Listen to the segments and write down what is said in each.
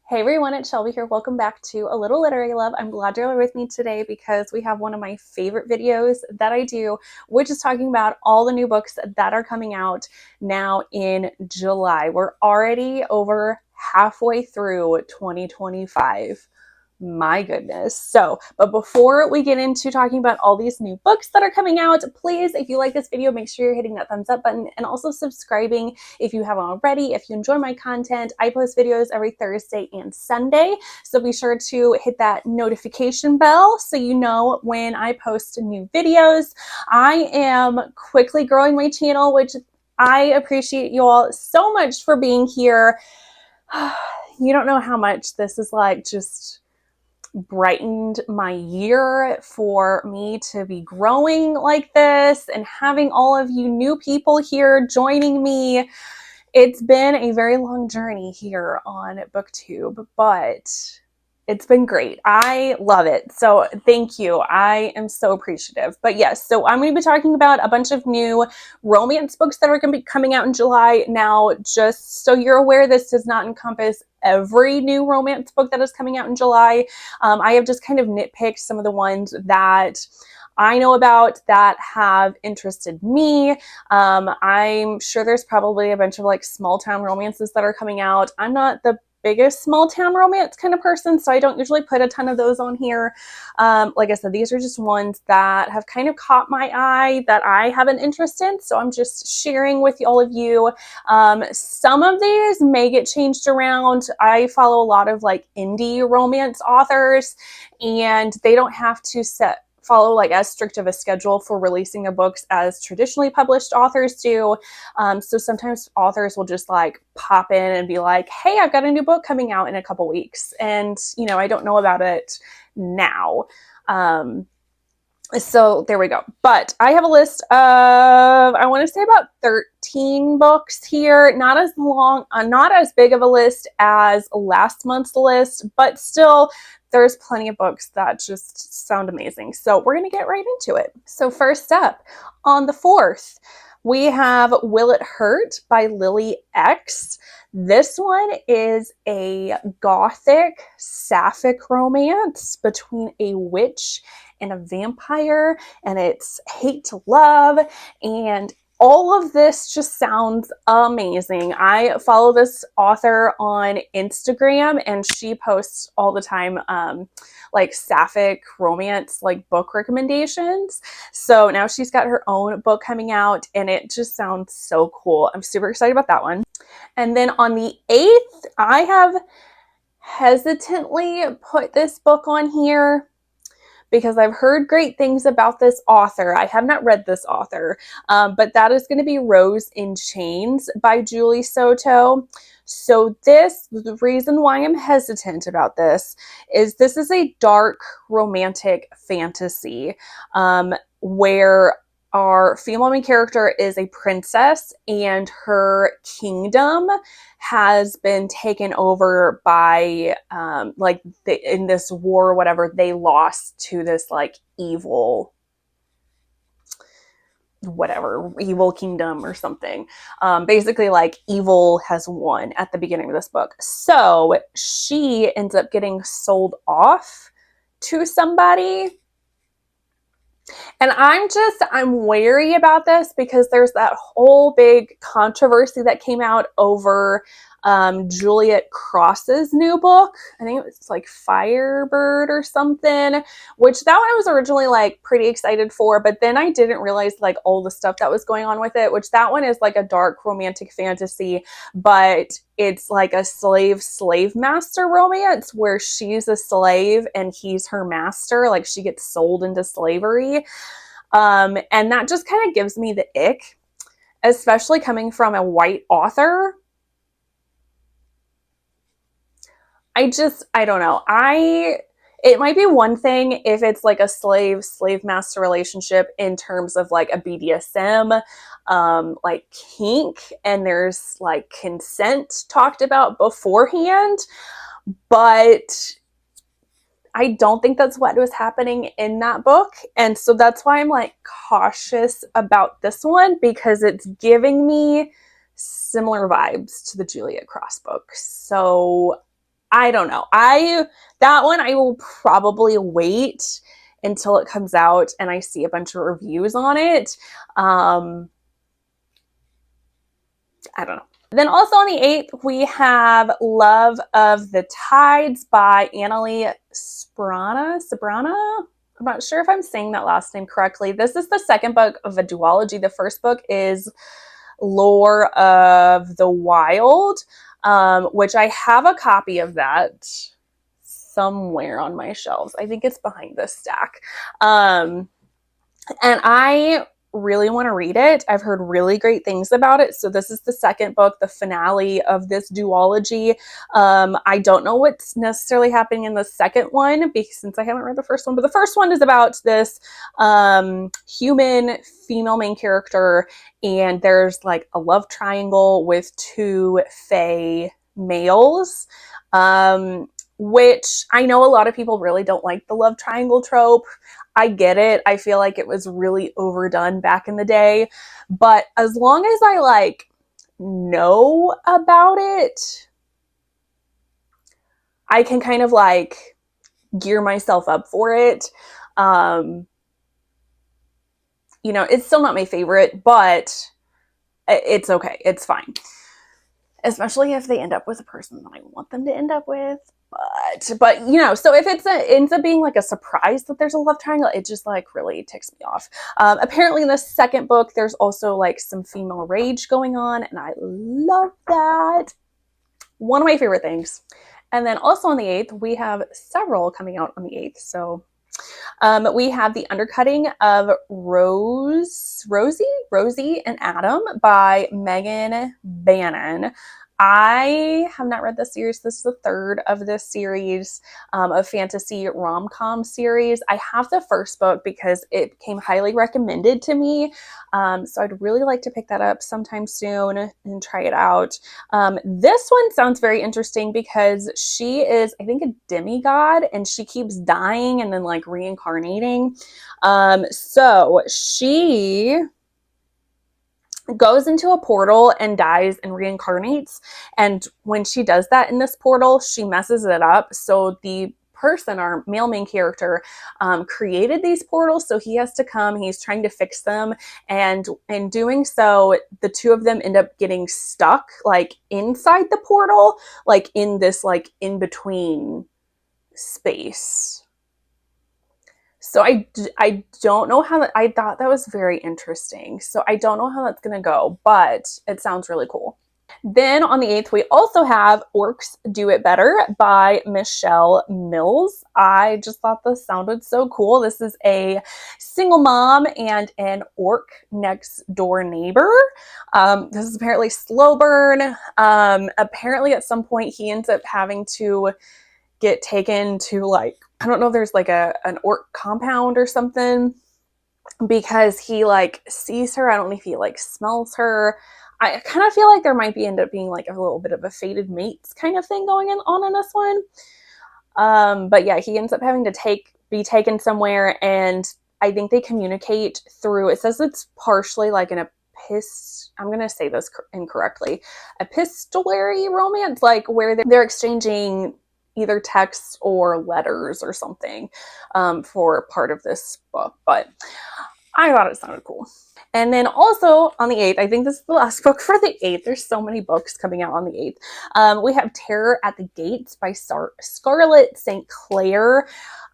Hey everyone, it's Shelby here. Welcome back to A Little Literary Love. I'm glad you're with me today because we have one of my favorite videos that I do, which is talking about all the new books that are coming out now in July. We're already over halfway through 2025. My goodness. But before we get into talking about all these new books that are coming out, please, if you like this video, make sure you're hitting that thumbs up button and also subscribing if you haven't already. If you enjoy my content, I post videos every Thursday and Sunday. So be sure to hit that notification bell so you know when I post new videos. I am quickly growing my channel, which I appreciate you all so much for being here. You don't know how much this is like just brightened my year for me to be growing like this and having all of you new people here joining me. It's been a very long journey here on BookTube, but it's been great. I love it. So thank you. I am so appreciative. But yes, so I'm going to be talking about a bunch of new romance books that are going to be coming out in July. Now, just so you're aware, this does not encompass every new romance book that is coming out in July. I have just kind of nitpicked some of the ones that I know about that have interested me. I'm sure there's probably a bunch of like small town romances that are coming out. I'm not the biggest small town romance kind of person, so I don't usually put a ton of those on here. Like I said, these are just ones that have kind of caught my eye that I have an interest in, so I'm just sharing with all of you. Some of these may get changed around. I follow a lot of like indie romance authors, and they don't have to follow like as strict of a schedule for releasing their books as traditionally published authors do. So sometimes authors will just like pop in and be like, hey, I've got a new book coming out in a couple weeks. And, you know, I don't know about it now. So there we go. But I have a list of, I want to say about 13 books here. Not as long, not as big of a list as last month's list, but still there's plenty of books that just sound amazing. So we're going to get right into it. So first up, on the 4th, we have Will It Hurt by Lily X. This one is a gothic sapphic romance between a witch and a vampire, and it's hate to love, and all of this just sounds amazing. I follow this author on Instagram, and she posts all the time like sapphic romance like book recommendations. So now she's got her own book coming out, and it just sounds so cool. I'm super excited about that one. And then on the 8th, I have hesitantly put this book on here because I've heard great things about this author. I have not read this author, but that is going to be Rose in Chains by Julie Soto. So the reason why I'm hesitant about this is a dark romantic fantasy where our female main character is a princess, and her kingdom has been taken over by in this war or whatever, they lost to this like evil kingdom or something. Basically, like evil has won at the beginning of this book. So she ends up getting sold off to somebody. And I'm wary about this because there's that whole big controversy that came out over Juliet Cross's new book. I think it was like Firebird or something, which that one I was originally like pretty excited for, but then I didn't realize like all the stuff that was going on with it, which that one is like a dark romantic fantasy, but it's like a slave master romance where she's a slave and he's her master. Like she gets sold into slavery. And that just kind of gives me the ick, especially coming from a white author. I don't know. It might be one thing if it's like a slave master relationship in terms of like a BDSM, like kink, and there's like consent talked about beforehand, but I don't think that's what was happening in that book. And so that's why I'm like cautious about this one, because it's giving me similar vibes to the Juliet Cross book. So I don't know. That one I will probably wait until it comes out and I see a bunch of reviews on it. I don't know. Then also on the 8th, we have Love of the Tides by Annalie Sabrana. I'm not sure if I'm saying that last name correctly. This is the second book of a duology. The first book is Lore of the Wild, which I have a copy of that somewhere on my shelves. I think it's behind this stack. And I really want to read it. I've heard really great things about it. So this is the second book, the finale of this duology. I don't know what's necessarily happening in the second one because since I haven't read the first one, but the first one is about this human female main character, and there's like a love triangle with two fae males. Which I know a lot of people really don't like the love triangle trope. I get it. I feel like it was really overdone back in the day. But as long as I like know about it, I can kind of like gear myself up for it. It's still not my favorite, but it's okay. It's fine. Especially if they end up with a person that I want them to end up with. But so if ends up being like a surprise that there's a love triangle, it just like really ticks me off. Apparently in the second book, there's also like some female rage going on, and I love that. One of my favorite things. And then also on the 8th, we have several coming out on the 8th. So we have The Undercutting of Rosie and Adam by Megan Bannon. I have not read this series. This is the third of this series of fantasy rom-com series. I have the first book because it came highly recommended to me. So I'd really like to pick that up sometime soon and try it out. This one sounds very interesting because she is, I think, a demigod and she keeps dying and then like reincarnating. So she goes into a portal and dies and reincarnates. And when she does that in this portal, she messes it up. So the person, our male main character, created these portals. So he has to come, he's trying to fix them. And in doing so, the two of them end up getting stuck like inside the portal, like in this like in between space. So I don't know how I thought that was very interesting. So I don't know how that's going to go, but it sounds really cool. Then on the 8th, we also have Orcs Do It Better by Michelle Mills. I just thought this sounded so cool. This is a single mom and an orc next door neighbor. This is apparently slow burn. Apparently at some point he ends up having to get taken to like, I don't know if there's like an orc compound or something because he like sees her. I don't know if he like smells her. I kind of feel like there might end up being like a little bit of a fated mates kind of thing going on in this one. But yeah, he ends up having to be taken somewhere, and I think they communicate through, it says it's partially like an I'm going to say this incorrectly, epistolary romance, like where they're exchanging either texts or letters or something for part of this book. But I thought it sounded cool. And then also on the 8th, I think this is the last book for the 8th. There's so many books coming out on the 8th. We have Terror at the Gates by Scarlett St. Clair.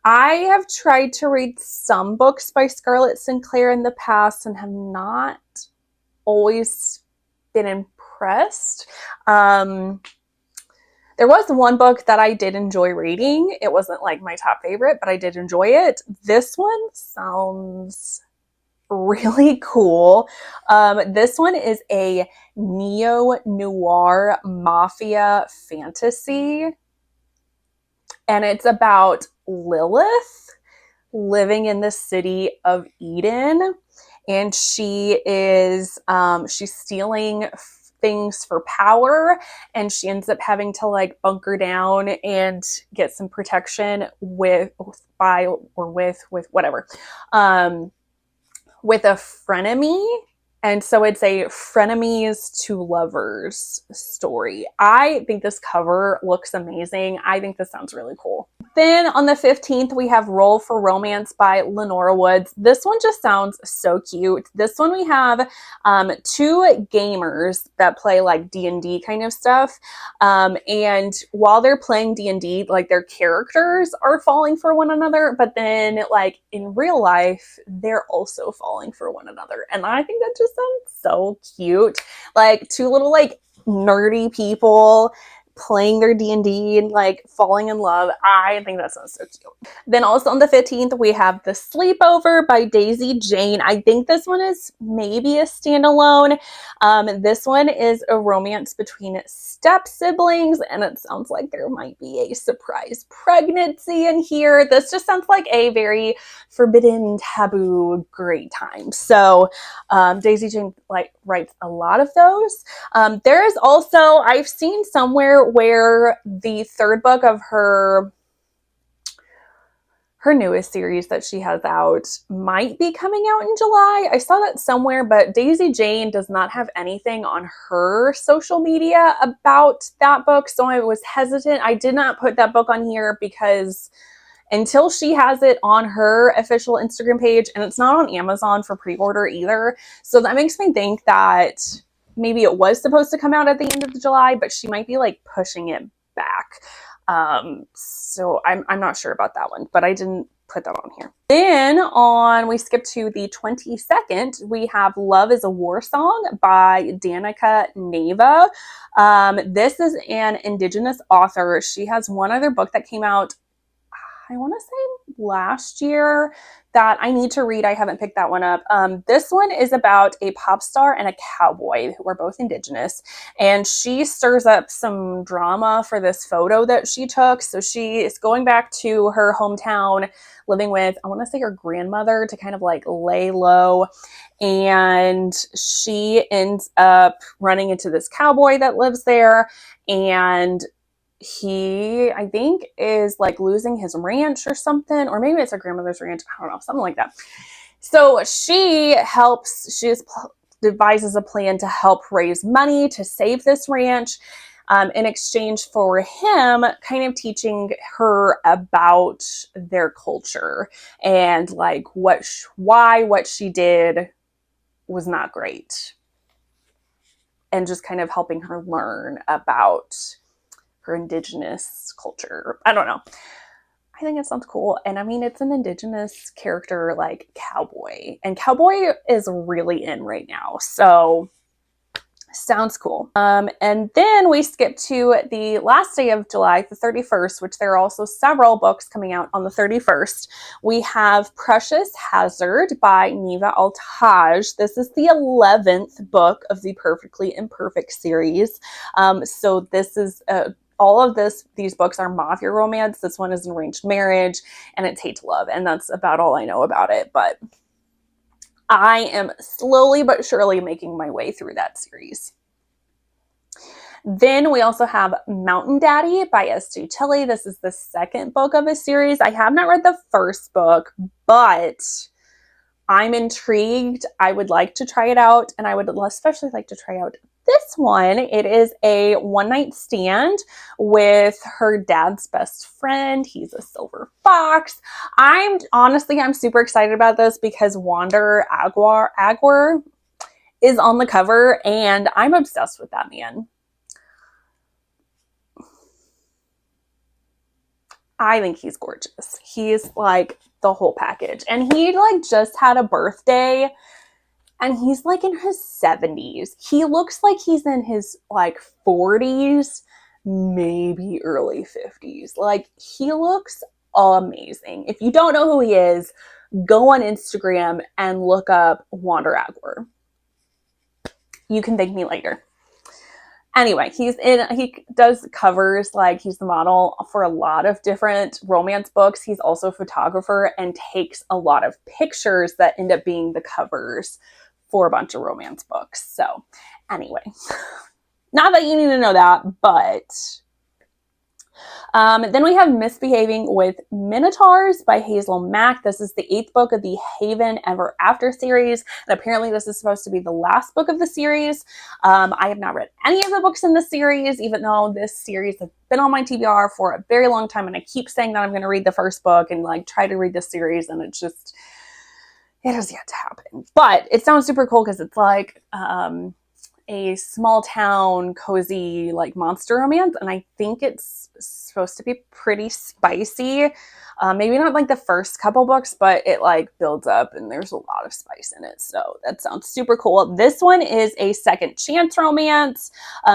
I have tried to read some books by Scarlett St. Clair in the past and have not always been impressed. There was one book that I did enjoy reading. It wasn't like my top favorite, but I did enjoy it. This one sounds really cool. This one is a neo-noir mafia fantasy, and it's about Lilith living in the city of Eden, and she's stealing things for power, and she ends up having to like bunker down and get some protection with whatever, with a frenemy. And so it's a frenemies to lovers story. I think this cover looks amazing. I think this sounds really cool. Then on the 15th, we have Roll for Romance by Lenora Woods. This one just sounds so cute. This one we have two gamers that play like D&D kind of stuff. And while they're playing D&D, like their characters are falling for one another, but then like in real life, they're also falling for one another. And I think that just sounds so cute. Like two little like nerdy people playing their D&D and like falling in love. I think that sounds so cute. Then also on the 15th, we have The Sleepover by Daisy Jane. I think this one is maybe a standalone. This one is a romance between step siblings, and it sounds like there might be a surprise pregnancy in here. This just sounds like a very forbidden, taboo, great time. So Daisy Jane like writes a lot of those. There is also, I've seen somewhere where the third book of her newest series that she has out might be coming out in July. I saw that somewhere, but Daisy Jane does not have anything on her social media about that book, so I was hesitant. I did not put that book on here because until she has it on her official Instagram page, and it's not on Amazon for pre-order either, so that makes me think that maybe it was supposed to come out at the end of July, but she might be like pushing it back. So I'm not sure about that one, but I didn't put that on here. Then we skip to the 22nd, we have Love is a War Song by Danica Neva. This is an Indigenous author. She has one other book that came out, I want to say last year, that I need to read. I haven't picked that one up. This one is about a pop star and a cowboy who are both Indigenous, and she stirs up some drama for this photo that she took. So she is going back to her hometown, living with, I want to say her grandmother, to kind of like lay low. And she ends up running into this cowboy that lives there, and he, I think, is like losing his ranch or something, or maybe it's her grandmother's ranch. I don't know, something like that. So she devises a plan to help raise money to save this ranch, in exchange for him kind of teaching her about their culture and like why what she did was not great, and just kind of helping her learn about her Indigenous culture. I don't know. I think it sounds cool. And I mean, it's an Indigenous character like cowboy, and cowboy is really in right now. So sounds cool. And then we skip to the last day of July, the 31st, which there are also several books coming out on the 31st. We have Precious Hazard by Neva Altaj. This is the 11th book of the Perfectly Imperfect series. So this is all of these books are mafia romance. This one is an arranged marriage, and it's hate to love. And that's about all I know about it. But I am slowly but surely making my way through that series. Then we also have Mountain Daddy by S.J. Tilly. This is the second book of a series. I have not read the first book, but I'm intrigued. I would like to try it out, and I would especially like to try out this one. It is a one-night stand with her dad's best friend. He's a silver fox. I'm super excited about this because Wander Aguar is on the cover, and I'm obsessed with that man. I think he's gorgeous. He's like the whole package. And he like just had a birthday, and he's like in his 70s. He looks like he's in his like 40s, maybe early 50s. Like, he looks amazing. If you don't know who he is, go on Instagram and look up Wander Aguar. You can thank me later. Anyway, he does covers, like he's the model for a lot of different romance books. He's also a photographer and takes a lot of pictures that end up being the covers for a bunch of romance books. So anyway, not that you need to know that, but Then we have Misbehaving with Minotaurs by Hazel Mack. This is the 8th book of the Haven Ever After series. And apparently this is supposed to be the last book of the series. I have not read any of the books in the series, even though this series has been on my TBR for a very long time. And I keep saying that I'm going to read the first book and like try to read the series. And it has yet to happen. But it sounds super cool because it's like, a small town cozy like monster romance, and I think it's supposed to be pretty spicy. Maybe not like the first couple books, but it like builds up and there's a lot of spice in it, so that sounds super cool. This one is a second chance romance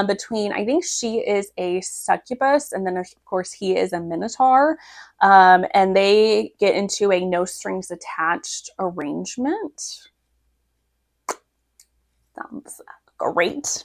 between, I think she is a succubus and then of course he is a minotaur, and they get into a no strings attached arrangement. Sounds great.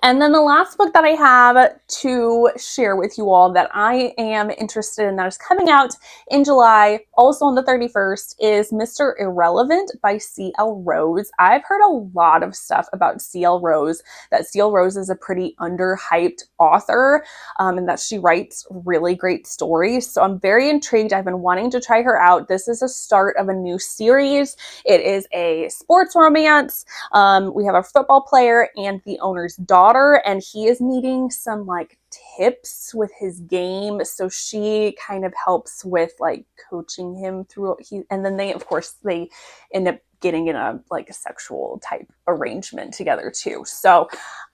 And then the last book that I have to share with you all that I am interested in that is coming out in July, also on the 31st, is Mr. Irrelevant by C.L. Rose. I've heard a lot of stuff about C.L. Rose, that C.L. Rose is a pretty underhyped author, and that she writes really great stories. So I'm very intrigued. I've been wanting to try her out. This is a start of a new series. It is a sports romance. We have a football player and the owner's daughter, and he is needing some like tips with his game, so she kind of helps with like coaching him through. And then they, of course, they end up getting in a like a sexual type arrangement together too. So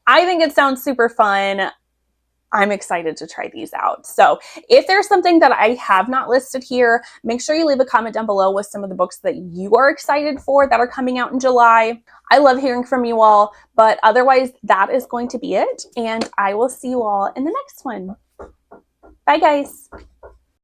I think it sounds super fun. I'm excited to try these out. So if there's something that I have not listed here, make sure you leave a comment down below with some of the books that you are excited for that are coming out in July. I love hearing from you all, but otherwise that is going to be it. And I will see you all in the next one. Bye guys.